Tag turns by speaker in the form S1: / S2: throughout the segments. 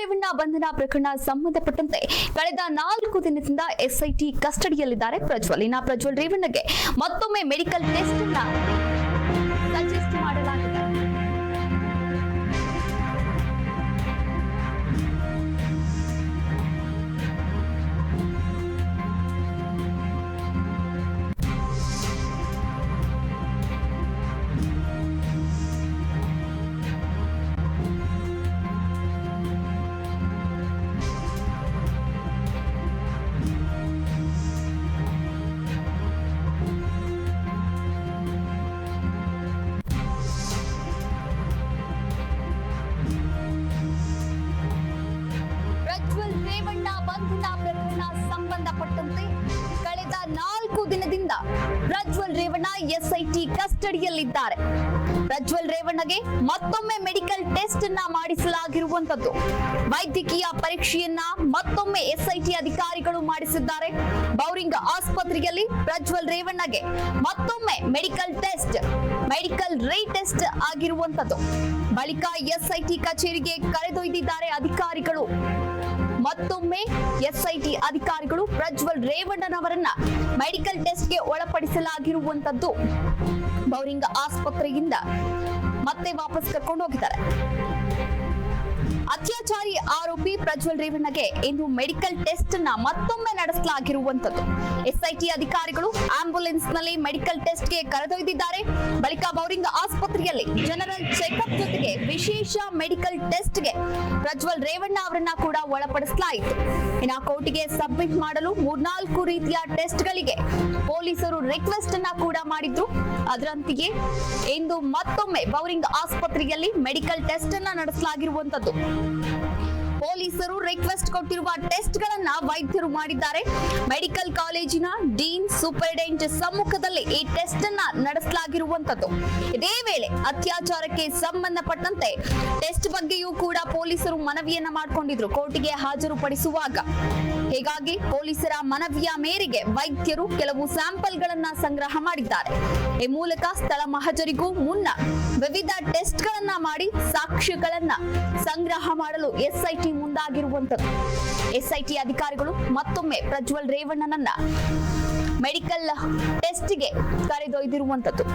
S1: ರೇವಣ್ಣ ಬಂಧನ ಪ್ರಕರಣ ಸಂಬಂಧಪಟ್ಟಂತೆ ಕಳೆದ 4 ದಿನದಿಂದ ಎಸ್ಐಟಿ ಕಸ್ಟಡಿಯಲ್ಲಿದ್ದಾರೆ ಪ್ರಜ್ವಲ್. ಪ್ರಜ್ವಲ್ ರೇವಣ್ಣಗೆ ಮತ್ತೊಮ್ಮೆ ಮೆಡಿಕಲ್ ಟೆಸ್ಟ್ ಸಜೆಸ್ಟ್ ಮಾಡಲಾಗಿದೆ. ರೇವಣ್ಣ ಬಂಧನ ಪ್ರಕರಣ ಸಂಬಂಧಪಟ್ಟಂತೆ ಕಳೆದ 4 ದಿನದಿಂದ ಪ್ರಜ್ವಲ್ ರೇವಣ್ಣ ಎಸ್ಐಟಿ ಕಸ್ಟಡಿಯಲ್ಲಿದ್ದಾರೆ. ಪ್ರಜ್ವಲ್ ರೇವಣ್ಣಗೆ ಮತ್ತೊಮ್ಮೆ ಮೆಡಿಕಲ್ ಟೆಸ್ಟ್ ಅನ್ನ ಮಾಡಿಸಲಾಗಿರುವಂತದ್ದು. ವೈದ್ಯಕೀಯ ಪರೀಕ್ಷೆಯನ್ನ ಮತ್ತೊಮ್ಮೆ ಎಸ್ಐಟಿ ಅಧಿಕಾರಿಗಳು ಮಾಡಿಸಿದ್ದಾರೆ. ಬೌರಿಂಗ್ ಆಸ್ಪತ್ರೆಯಲ್ಲಿ ಪ್ರಜ್ವಲ್ ರೇವಣ್ಣಗೆ ಮತ್ತೊಮ್ಮೆ ಮೆಡಿಕಲ್ ರೀಟೆಸ್ಟ್ ಆಗಿರುವಂತದ್ದು. ಬಳಿಕ ಎಸ್ಐಟಿ ಕಚೇರಿಗೆ ಕರೆದೊಯ್ದಿದ್ದಾರೆ ಅಧಿಕಾರಿಗಳು. ಮತ್ತೊಮ್ಮೆ ಎಸ್ಐಟಿ ಅಧಿಕಾರಿಗಳು ಪ್ರಜ್ವಲ್ ರೇವಣ್ಣನವರನ್ನ ಮೆಡಿಕಲ್ ಟೆಸ್ಟ್ಗೆ ಒಳಪಡಿಸಲಾಗಿರುವಂತದ್ದು. ಬೌರಿಂಗ್ ಆಸ್ಪತ್ರೆಯಿಂದ ಮತ್ತೆ ವಾಪಸ್ ಕರ್ಕೊಂಡು ಹೋಗಿದ್ದಾರೆ. ಅತ್ಯಾಚಾರಿ ಆರೋಪಿ ಪ್ರಜ್ವಲ್ ರೇವಣ್ಣಗೆ ಇಂದು ಮೆಡಿಕಲ್ ಟೆಸ್ಟ್ ಅನ್ನ ಮತ್ತೊಮ್ಮೆ ನಡೆಸಲಾಗಿರುವಂತದ್ದು. ಎಸ್ಐಟಿ ಅಧಿಕಾರಿಗಳು ಆಂಬ್ಯುಲೆನ್ಸ್ ನಲ್ಲಿ ಮೆಡಿಕಲ್ ಟೆಸ್ಟ್ ಗೆ ಕರೆದೊಯ್ದಿದ್ದಾರೆ. ಬಳಿಕ ಬೌರಿಂಗ್ ಆಸ್ಪತ್ರೆಯಲ್ಲಿ ಜನರಲ್ ಚೆಕ್ಅಪ್ ಜೊತೆಗೆ ವಿಶೇಷ ಮೆಡಿಕಲ್ ಟೆಸ್ಟ್ ಗೆ ಪ್ರಜ್ವಲ್ ರೇವಣ್ಣ ಅವರನ್ನ ಕೂಡ ಒಳಪಡಿಸಲಾಯಿತು. ಇನ್ನು ಕೋರ್ಟಿಗೆ ಸಬ್ಮಿಟ್ ಮಾಡಲು 3-4 ರೀತಿಯ ಟೆಸ್ಟ್ ಗಳಿಗೆ ಪೊಲೀಸರು ರಿಕ್ವೆಸ್ಟ್ ಅನ್ನ ಕೂಡ ಮಾಡಿದ್ರು. ಅದರಂತೆಯೇ ಇಂದು ಮತ್ತೊಮ್ಮೆ ಬೌರಿಂಗ್ ಆಸ್ಪತ್ರೆಯಲ್ಲಿ ಮೆಡಿಕಲ್ ಟೆಸ್ಟ್ ಅನ್ನ ನಡೆಸಲಾಗಿರುವಂತದ್ದು. ಪೊಲೀಸರು ರಿಕ್ವೆಸ್ಟ್ ಕೊಟ್ಟಿರುವ ಟೆಸ್ಟ್ ಗಳನ್ನ ವೈದ್ಯರು ಮಾಡಿದ್ದಾರೆ. ಮೆಡಿಕಲ್ ಕಾಲೇಜಿನ ಡೀನ್ ಸೂಪರಿಂಟೆಂಡೆಂಟ್ ಸಮ್ಮುಖದಲ್ಲಿ ಈ ಟೆಸ್ಟ್ ಅನ್ನ ನಡೆಸಲಾಗಿರುವಂತದ್ದು. ಇದೇ ವೇಳೆ ಅತ್ಯಾಚಾರಕ್ಕೆ ಸಂಬಂಧಪಟ್ಟಂತೆ ಟೆಸ್ಟ್ ಬಗ್ಗೆಯೂ ಕೂಡ ಪೊಲೀಸರು ಮನವಿಯನ್ನ ಮಾಡಿಕೊಂಡಿದ್ರು ಕೋರ್ಟಿಗೆ ಹಾಜರುಪಡಿಸುವಾಗ. ಹೀಗಾಗಿ ಪೊಲೀಸರ ಮನವಿಯ ಮೇರೆಗೆ ವೈದ್ಯರು ಕೆಲವು ಸ್ಯಾಂಪಲ್ ಗಳನ್ನ ಸಂಗ್ರಹ ಮಾಡಿದ್ದಾರೆ. ಈ ಮೂಲಕ ಸ್ಥಳ ಮಹಜರಿಗೂ ಮುನ್ನ ವಿವಿಧ ಟೆಸ್ಟ್ ಗಳನ್ನ ಮಾಡಿ ಸಾಕ್ಷ್ಯಗಳನ್ನ ಸಂಗ್ರಹ ಮಾಡಲು ಎಸ್ಐಟಿ ಮುಂದಾಗಿರುವಂತದ್ದು. ಎಸ್ಐಟಿ ಅಧಿಕಾರಿಗಳು ಮತ್ತೊಮ್ಮೆ ಪ್ರಜ್ವಲ್ ರೇವಣ್ಣನನ್ನ ಮೆಡಿಕಲ್ ಟೆಸ್ಟ್ಗೆ ಕರೆದೊಯ್ದಿರುವಂತದ್ದು.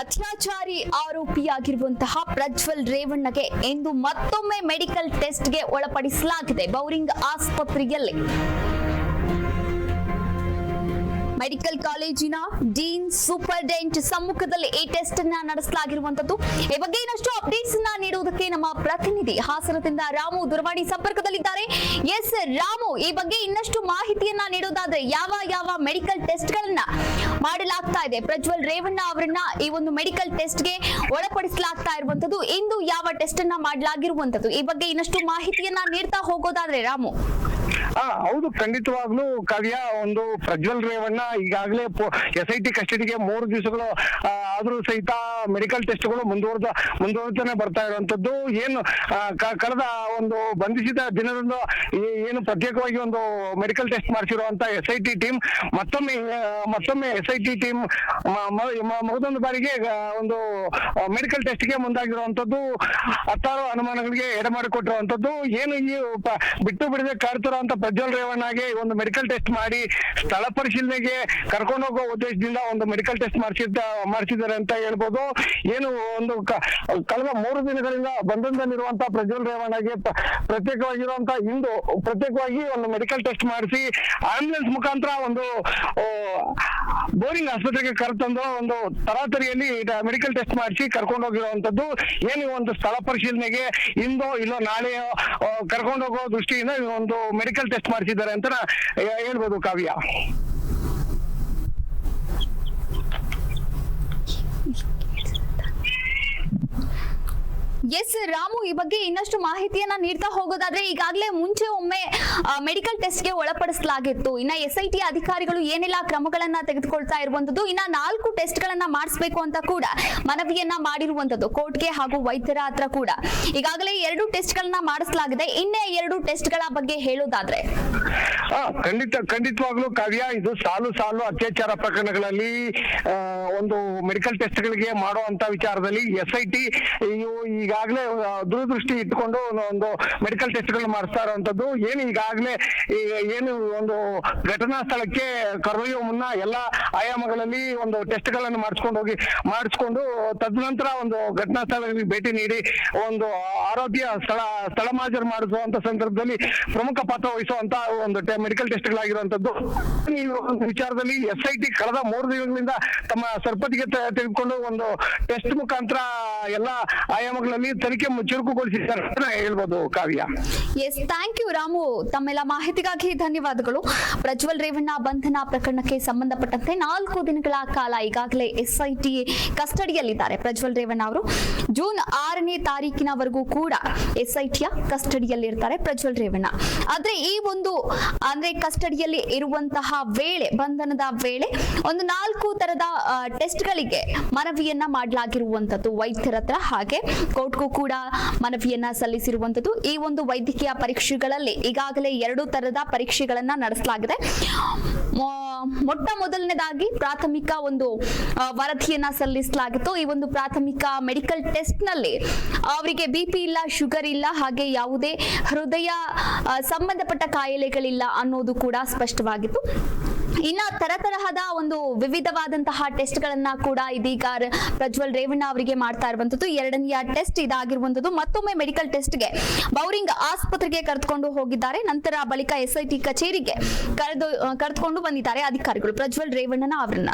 S1: ಅತ್ಯಾಚಾರಿ ಆರೋಪಿಯಾಗಿರುವಂತಹ ಪ್ರಜ್ವಲ್ ರೇವಣ್ಣಗೆ ಇಂದು ಮತ್ತೊಮ್ಮೆ ಮೆಡಿಕಲ್ ಟೆಸ್ಟ್ಗೆ ಒಳಪಡಿಸಲಾಗಿದೆ. ಬೌರಿಂಗ್ ಆಸ್ಪತ್ರೆಯಲ್ಲಿ ಮೆಡಿಕಲ್ ಕಾಲೇಜಿನ ಡೀನ್ ಸೂಪರಿಂಟೆಂಡೆಂಟ್ ಸಮ್ಮುಖದಲ್ಲಿ ಈ ಟೆಸ್ಟ್ ಅನ್ನ ನಡೆಸಲಾಗಿರುವಂತದ್ದು. ಈ ಬಗ್ಗೆ ಇನ್ನಷ್ಟು ಅಪ್ಡೇಟ್ಸ್ ಅನ್ನ ನೀಡುವುದಕ್ಕೆ ನಮ್ಮ ಪ್ರತಿನಿಧಿ ಹಾಸನದಿಂದ ರಾಮು ದೂರವಾಣಿ ಸಂಪರ್ಕದಲ್ಲಿದ್ದಾರೆ. ಎಸ್ ರಾಮು, ಈ ಬಗ್ಗೆ ಇನ್ನಷ್ಟು ಮಾಹಿತಿಯನ್ನ ನೀಡೋದಾದ್ರೆ ಯಾವ ಮೆಡಿಕಲ್ ಟೆಸ್ಟ್ ಗಳನ್ನ ಮಾಡಲಾಗ್ತಾ ಇದೆ? ಪ್ರಜ್ವಲ್ ರೇವಣ್ಣ ಅವರನ್ನ ಈ ಒಂದು ಮೆಡಿಕಲ್ ಟೆಸ್ಟ್ಗೆ ಒಳಪಡಿಸಲಾಗ್ತಾ ಇರುವಂತದ್ದು. ಇಂದು ಯಾವ ಟೆಸ್ಟ್ ಅನ್ನ ಮಾಡಲಾಗಿರುವಂತದ್ದು? ಈ ಬಗ್ಗೆ ಇನ್ನಷ್ಟು ಮಾಹಿತಿಯನ್ನ ನೀಡ್ತಾ ಹೋಗೋದಾದ್ರೆ ರಾಮು.
S2: ಹೌದು, ಖಂಡಿತವಾಗ್ಲೂ ಕಾವ್ಯ. ಒಂದು ಪ್ರಜ್ವಲ್ ರೇವಣ್ಣ ಈಗಾಗಲೇ ಎಸ್ಐಟಿ ಕಸ್ಟಡಿಗೆ 3 ದಿವಸಗಳು ಆದ್ರೂ ಸಹಿತ ಮೆಡಿಕಲ್ ಟೆಸ್ಟ್ಗಳು ಮುಂದುವರ್ತಾನೆ ಬರ್ತಾ ಇರುವಂತದ್ದು. ಏನು ಕಳೆದ ಒಂದು ಬಂಧಿಸಿದ ದಿನದಂದು ಏನು ಪ್ರತ್ಯೇಕವಾಗಿ ಒಂದು ಮೆಡಿಕಲ್ ಟೆಸ್ಟ್ ಮಾಡಿಸಿರುವಂತ ಎಸ್ಐಟಿ ಟೀಮ್ ಮತ್ತೊಮ್ಮೆ ಎಸ್ಐಟಿ ಟೀಮ್ ಮಗದೊಂದು ಬಾರಿಗೆ ಒಂದು ಮೆಡಿಕಲ್ ಟೆಸ್ಟ್ಗೆ ಮುಂದಾಗಿರುವಂತದ್ದು. 16 ಅನುಮಾನಗಳಿಗೆ ಎಡೆಮಾಡಿಕೊಟ್ಟಿರುವಂತದ್ದು. ಏನು ಈ ಬಿಟ್ಟು ಬಿಡದೆ ಕಾಡ್ತಿರುವಂತ ಪ್ರಜ್ವಲ್ ರೇವಣ್ಣಗೆ ಒಂದು ಮೆಡಿಕಲ್ ಟೆಸ್ಟ್ ಮಾಡಿ ಸ್ಥಳ ಪರಿಶೀಲನೆಗೆ ಕರ್ಕೊಂಡು ಹೋಗೋ ಉದ್ದೇಶದಿಂದ ಒಂದು ಮೆಡಿಕಲ್ ಟೆಸ್ಟ್ ಮಾಡಿಸಿದ್ದಾರೆ ಅಂತ ಹೇಳ್ಬೋದು. ಏನು ಒಂದು ಕಳೆದ 3 ದಿನಗಳಿಂದ ಬಂಧನದಲ್ಲಿರುವಂತಹ ಪ್ರಜ್ವಲ್ ರೇವಣ್ಣಗೆ ಪ್ರತ್ಯೇಕವಾಗಿ ಒಂದು ಮೆಡಿಕಲ್ ಟೆಸ್ಟ್ ಮಾಡಿಸಿ ಆಂಬ್ಯುಲೆನ್ಸ್ ಮುಖಾಂತರ ಒಂದು ಬೋರಿಂಗ್ ಆಸ್ಪತ್ರೆಗೆ ಕರೆತಂದು ಒಂದು ತರಾತರಿಯಲ್ಲಿ ಮೆಡಿಕಲ್ ಟೆಸ್ಟ್ ಮಾಡಿಸಿ ಕರ್ಕೊಂಡು ಹೋಗಿರುವಂತದ್ದು. ಏನು ಒಂದು ಸ್ಥಳ ಪರಿಶೀಲನೆಗೆ ಇಂದೋ ಇಲ್ಲೋ ನಾಳೆ ಕರ್ಕೊಂಡು ಹೋಗೋ ದೃಷ್ಟಿಯಿಂದ ಒಂದು ಮೆಡಿಕಲ್ ಟೆಸ್ಟ್ ಮಾಡಿಸಿದ್ದಾರೆ ಅಂತ ಹೇಳ್ಬೋದು ಕಾವ್ಯ.
S1: ಎಸ್ ರಾಮು, ಈ ಬಗ್ಗೆ ಇನ್ನಷ್ಟು ಮಾಹಿತಿಯನ್ನ ನೀಡ್ತಾ ಹೋಗೋದಾದ್ರೆ ಈಗಾಗಲೇ ಮುಂಚೆ ಒಮ್ಮೆ ಮೆಡಿಕಲ್ ಟೆಸ್ಟ್ಗೆ ಒಳಪಡಿಸಲಾಗಿತ್ತು. ಇನ್ನ SIT ಅಧಿಕಾರಿಗಳು ಏನೆಲ್ಲ ಕ್ರಮಗಳನ್ನ ತೆಗೆದುಕೊಳ್ತಾ ಇರುವಂತದ್ದು, ಇನ್ನ 4 ಟೆಸ್ಟ್ ಗಳನ್ನ ಮಾಡಿಸಬೇಕು ಅಂತ ಕೂಡ ಮನವಿಯನ್ನ ಮಾಡಿರುವಂತದ್ದು ಕೋರ್ಟ್ಗೆ ಹಾಗೂ ವೈದ್ಯರ ಹತ್ರ ಕೂಡ. ಈಗಾಗಲೇ 2 ಟೆಸ್ಟ್ ಗಳನ್ನ ಮಾಡಿಸಲಾಗಿದೆ. ಇನ್ನೇ 2 ಟೆಸ್ಟ್ ಗಳ ಬಗ್ಗೆ ಹೇಳೋದಾದ್ರೆ
S2: ಖಂಡಿತವಾಗ್ಲೂ ಕಾವ್ಯ, ಇದು ಸಾಲು ಅತ್ಯಾಚಾರ ಪ್ರಕರಣಗಳಲ್ಲಿ ಒಂದು ಮೆಡಿಕಲ್ ಟೆಸ್ಟ್ ಗಳಿಗೆ ಮಾಡುವಂತ ವಿಚಾರದಲ್ಲಿ SIT ಈಗಾಗಲೇ ದೂರದೃಷ್ಟಿ ಇಟ್ಕೊಂಡು ಒಂದು ಮೆಡಿಕಲ್ ಟೆಸ್ಟ್ ಗಳನ್ನ ಮಾಡಿಸ್ತಾ ಇರುವಂತದ್ದು. ಈಗಾಗಲೇ ಒಂದು ಘಟನಾ ಸ್ಥಳಕ್ಕೆ ಕರೆದೊಯ್ಯುವ ಮುನ್ನ ಎಲ್ಲ ಆಯಾಮಗಳಲ್ಲಿ ಒಂದು ಟೆಸ್ಟ್ ಗಳನ್ನ ಮಾಡಿಸ್ಕೊಂಡು ತದನಂತರ ಒಂದು ಘಟನಾ ಸ್ಥಳಗಳಿಗೆ ಭೇಟಿ ನೀಡಿ ಒಂದು ಆರೋಗ್ಯ ಸ್ಥಳ ಮಾಜರು ಮಾಡಿಸುವಂತ ಸಂದರ್ಭದಲ್ಲಿ ಪ್ರಮುಖ ಪಾತ್ರ ವಹಿಸುವಂತ ಒಂದು ಮೆಡಿಕಲ್ ಟೆಸ್ಟ್ ಗಳಾಗಿರುವಂತದ್ದು. ಈ ಒಂದು ವಿಚಾರದಲ್ಲಿ SIT ಕಳೆದ 3 ದಿನಗಳಿಂದ ತಮ್ಮ ಸರಪತಿಗೆ ತೆಗೆದುಕೊಂಡು ಒಂದು ಟೆಸ್ಟ್ ಮುಖಾಂತರ ಎಲ್ಲ ಆಯಾಮಗಳಲ್ಲಿ ತನಿಖೆ ಚುರುಕುಗೊಳಿಸಿದ್ದಾರೆ ಅಂತ ಹೇಳ್ಬೋದು Kavya.
S1: Yes, thank you Ramu. ತಮ್ಮೆಲ್ಲ ಮಾಹಿತಿಗಾಗಿ ಧನ್ಯವಾದಗಳು. ಪ್ರಜ್ವಲ್ ರೇವಣ್ಣ ಬಂಧನ ಪ್ರಕರಣಕ್ಕೆ ಸಂಬಂಧಪಟ್ಟಂತೆ 4 ದಿನಗಳ ಕಾಲ ಈಗಾಗಲೇ SIT ಕಸ್ಟಡಿಯಲ್ಲಿದ್ದಾರೆ ಪ್ರಜ್ವಲ್ ರೇವಣ್ಣ ಅವರು. ಜೂನ್ 6ನೇ ತಾರೀಕಿನವರೆಗೂ ಕೂಡ SITಯ ಕಸ್ಟಡಿಯಲ್ಲಿರ್ತಾರೆ ಪ್ರಜ್ವಲ್ ರೇವಣ್ಣ. ಆದ್ರೆ ಈ ಒಂದು ಕಸ್ಟಡಿಯಲ್ಲಿ ಇರುವಂತಹ ವೇಳೆ, ಬಂಧನದ ವೇಳೆ ಒಂದು 4 ತರದ ಟೆಸ್ಟ್ ಗಳಿಗೆ ಮನವಿಯನ್ನ ಮಾಡಲಾಗಿರುವಂತದ್ದು ವೈದ್ಯರ ಹತ್ರ, ಹಾಗೆ ಕೋರ್ಟ್ಗೂ ಕೂಡ ಮನವಿಯನ್ನ ಸಲ್ಲಿಸಿರುವಂತದ್ದು. ಈ ಒಂದು ವೈದ್ಯಕೀಯ ಪರೀಕ್ಷೆಗಳಲ್ಲಿ ಈಗಾಗಲೇ 2 ತರದ ಪರೀಕ್ಷೆಗಳನ್ನ ನಡೆಸಲಾಗಿದೆ. ಮೊಟ್ಟ ಮೊದಲನೇದಾಗಿ ಪ್ರಾಥಮಿಕ ಒಂದು ವರದಿಯನ್ನ ಸಲ್ಲಿಸಲಾಗಿತ್ತು. ಈ ಒಂದು ಪ್ರಾಥಮಿಕ ಮೆಡಿಕಲ್ ಟೆಸ್ಟ್ ನಲ್ಲಿ ಅವರಿಗೆ BP ಇಲ್ಲ, ಶುಗರ್ ಇಲ್ಲ, ಹಾಗೆ ಯಾವುದೇ ಹೃದಯ ಸಂಬಂಧಪಟ್ಟ ಕಾಯಿಲೆಗಳಿಲ್ಲ ಅನ್ನೋದು ಕೂಡ ಸ್ಪಷ್ಟವಾಗಿತ್ತು. ಇನ್ನ ತರತರಹದ ಒಂದು ವಿವಿಧವಾದಂತಹ ಟೆಸ್ಟ್ ಗಳನ್ನ ಕೂಡ ಇದೀಗ ಪ್ರಜ್ವಲ್ ರೇವಣ್ಣ ಅವರಿಗೆ ಮಾಡ್ತಾ ಇರುವಂತದ್ದು. 2ನೇ ಟೆಸ್ಟ್ ಇದಾಗಿರುವಂತದ್ದು. ಮತ್ತೊಮ್ಮೆ ಮೆಡಿಕಲ್ ಟೆಸ್ಟ್ಗೆ ಬೌರಿಂಗ್ ಆಸ್ಪತ್ರೆಗೆ ಕರೆದುಕೊಂಡು ಹೋಗಿದ್ದಾರೆ. ನಂತರ ಬಳಿಕ SIT ಕಚೇರಿಗೆ ಕರೆದುಕೊಂಡು ಬಂದಿದ್ದಾರೆ ಅಧಿಕಾರಿಗಳು ಪ್ರಜ್ವಲ್ ರೇವಣ್ಣನ ಅವರನ್ನ.